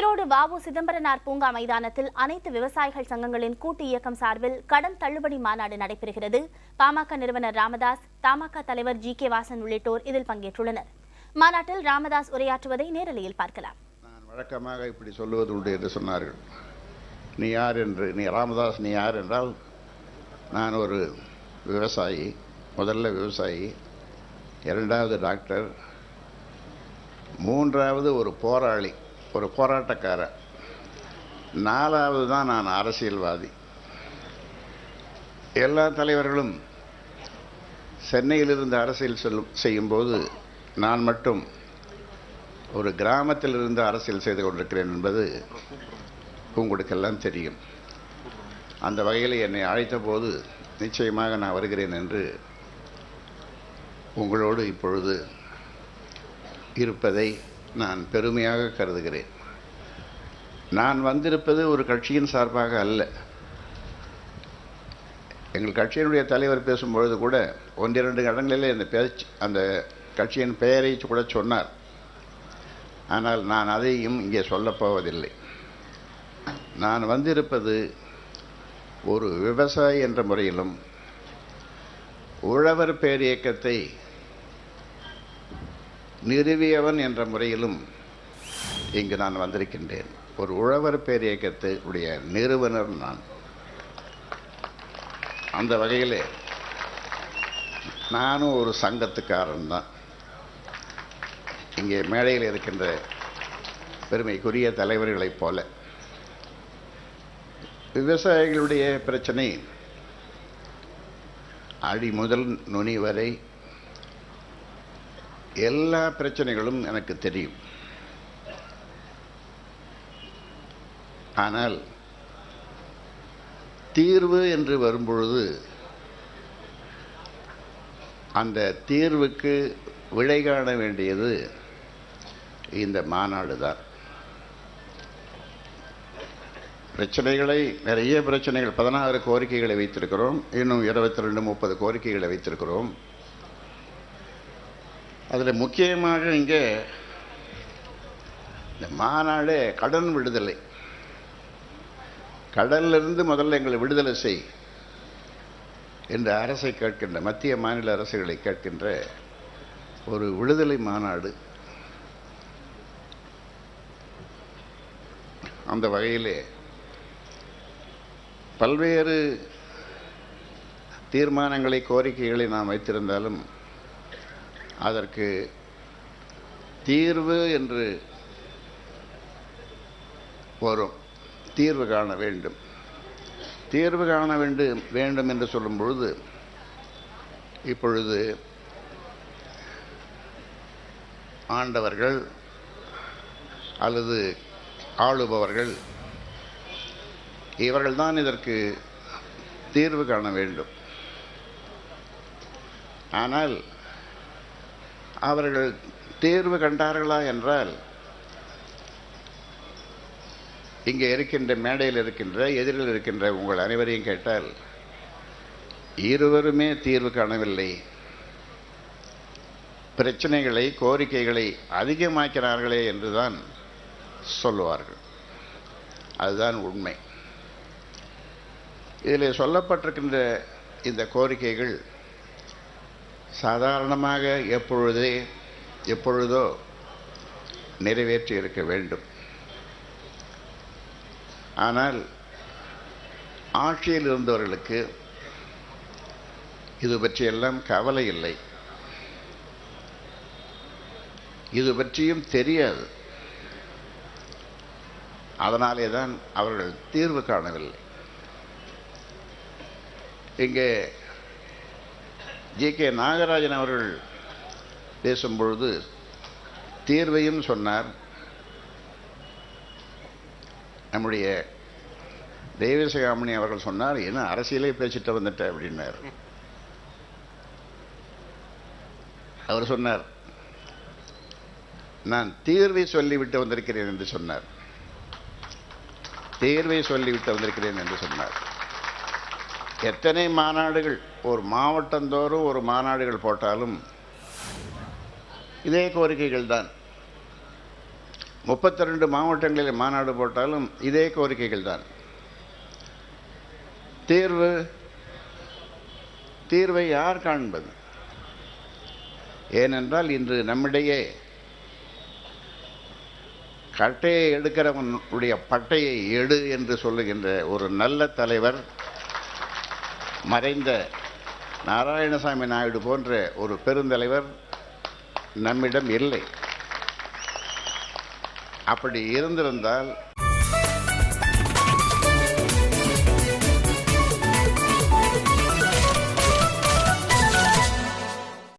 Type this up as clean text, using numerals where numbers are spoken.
ஈரோடு வ.உ. சிதம்பரனார் பூங்கா மைதானத்தில் அனைத்து விவசாயிகள் சங்கங்களின் கூட்டு இயக்கம் சார்பில் கடன் தள்ளுபடி மாநாடு நடைபெறுகிறது. பாமக நிறுவனர் ராமதாஸ், தமாக தலைவர் ஜி.கே. வாசன் உள்ளிட்டோர் இதில் பங்கேற்றுள்ளனர். மாநாட்டில் ராமதாஸ் உரையாற்றுவதை நேரலையில் பார்க்கலாம். நான் வழக்கமாக இப்படி சொல்லுவது உண்டு என்று சொன்னார்கள். நீ ராமதாஸ் நீ யார் என்றால், நான் ஒரு விவசாயி, முதல்ல விவசாயி, இரண்டாவது டாக்டர், மூன்றாவது ஒரு போராளி, ஒரு போராட்டக்காரர், நாலாவது தான் நான் அரசியல்வாதி. எல்லா தலைவர்களும் சென்னையிலிருந்து அரசியல் செய்யும்போது நான் மட்டும் ஒரு கிராமத்தில் இருந்து அரசியல் செய்து கொண்டிருக்கிறேன் என்பது உங்களுக்கெல்லாம் தெரியும். அந்த வகையில் என்னை அழைத்த போது நிச்சயமாக நான் வருகிறேன் என்று உங்களோடு இப்பொழுது இருப்பதை நான் பெருமையாக கருதுகிறேன். நான் வந்திருப்பது ஒரு கட்சியின் சார்பாக அல்ல. எங்கள் கட்சியினுடைய தலைவர் பேசும்பொழுது கூட ஒன்றிரண்டு இடங்களிலே அந்த கட்சியின் பெயரை கூட சொன்னார். ஆனால் நான் அதையும் இங்கே சொல்லப்போவதில்லை. நான் வந்திருப்பது ஒரு விவசாயி என்ற முறையிலும் உழவர் பேரியக்கத்தை நிறுவியவன் என்ற முறையிலும் இங்கு நான் வந்திருக்கின்றேன். ஒரு உழவர் பேரியக்கத்துடைய நிறுவனர் நான். அந்த வகையிலே நானும் ஒரு சங்கத்துக்காரன் தான். இங்கே மேடையில் இருக்கின்ற பெருமைக்குரிய தலைவர்களைப் போல விவசாயிகளுடைய பிரச்சனை அடி முதல் நுனி வரை எல்லா பிரச்சனைகளும் எனக்கு தெரியும். ஆனால் தீர்வு என்று வரும்பொழுது அந்த தீர்வுக்கு விடை காண வேண்டியது இந்த மாநாடு தான். நிறைய பிரச்சனைகள், 16 கோரிக்கைகளை வைத்திருக்கிறோம். இன்னும் 22-30 கோரிக்கைகளை வைத்திருக்கிறோம். அதில் முக்கியமாக இங்கே இந்த மாநாடு கடன் விடுதலை, கடலிலிருந்து முதல்ல எங்களை விடுதலை செய் என்று அரசை கேட்கின்ற, மத்திய மாநில அரசுகளை கேட்கின்ற ஒரு விடுதலை மாநாடு. அந்த வகையிலே பல்வேறு தீர்மானங்களை, கோரிக்கைகளை நாம் வைத்திருந்தாலும் அதற்கு தீர்வு என்று வரும். தீர்வு காண வேண்டும். தீர்வு காண வேண்டும் என்று சொல்லும் பொழுது இப்பொழுது ஆண்டவர்கள் அல்லது ஆளுபவர்கள் இவர்கள்தான் இதற்கு தீர்வு காண வேண்டும். ஆனால் அவர்கள் தீர்வு கண்டார்களா என்றால், இங்கே இருக்கின்ற, மேடையில் இருக்கின்ற, எதிரில் இருக்கின்ற உங்கள் அனைவரையும் கேட்டால் இருவருமே தீர்வு காணவில்லை. பிரச்சனைகளை, கோரிக்கைகளை அதிகமாக்கிறார்களே என்றுதான் சொல்லுவார்கள். அதுதான் உண்மை. இதில் சொல்லப்பட்டிருக்கின்ற இந்த கோரிக்கைகள் சாதாரணமாக எப்பொழுதோ நிறைவேற்றி இருக்க வேண்டும். ஆனால் ஆட்சியில் இருந்தவர்களுக்கு இது பற்றியெல்லாம் கவலை இல்லை. இது பற்றியும் தெரியாது. அதனாலே தான் அவர்கள் தீர்வு காணவில்லை. இங்கே ஜி.கே. நாகராஜன் அவர்கள் பேசும்பொழுது தீர்வையும் சொன்னார். நம்முடைய தேவசிகாமணி அவர்கள் சொன்னார், என்ன அரசியலே பேசிட்டு வந்துட்ட அப்படின்னார். அவர் சொன்னார், நான் தீர்வை சொல்லிவிட்டு வந்திருக்கிறேன் என்று சொன்னார். தீர்வை சொல்லிவிட்டு வந்திருக்கிறேன் என்று சொன்னார். எத்தனை மாநாடுகள், ஒரு மாவட்டந்தோறும் ஒரு மாநாடுகள் போட்டாலும் இதே கோரிக்கைகள் தான். 32 மாவட்டங்களில் மாநாடு போட்டாலும் இதே கோரிக்கைகள் தான். தீர்வை யார் காண்பது? ஏனென்றால் இன்று நம்மிடையே கட்டையை எடுக்கிறவனுடைய பட்டையை எடு என்று சொல்லுகின்ற ஒரு நல்ல தலைவர், மறைந்த நாராயணசாமி நாயுடு போன்ற ஒரு பெருந்தலைவர் நம்மிடம் இல்லை. அப்படி இருந்திருந்தால்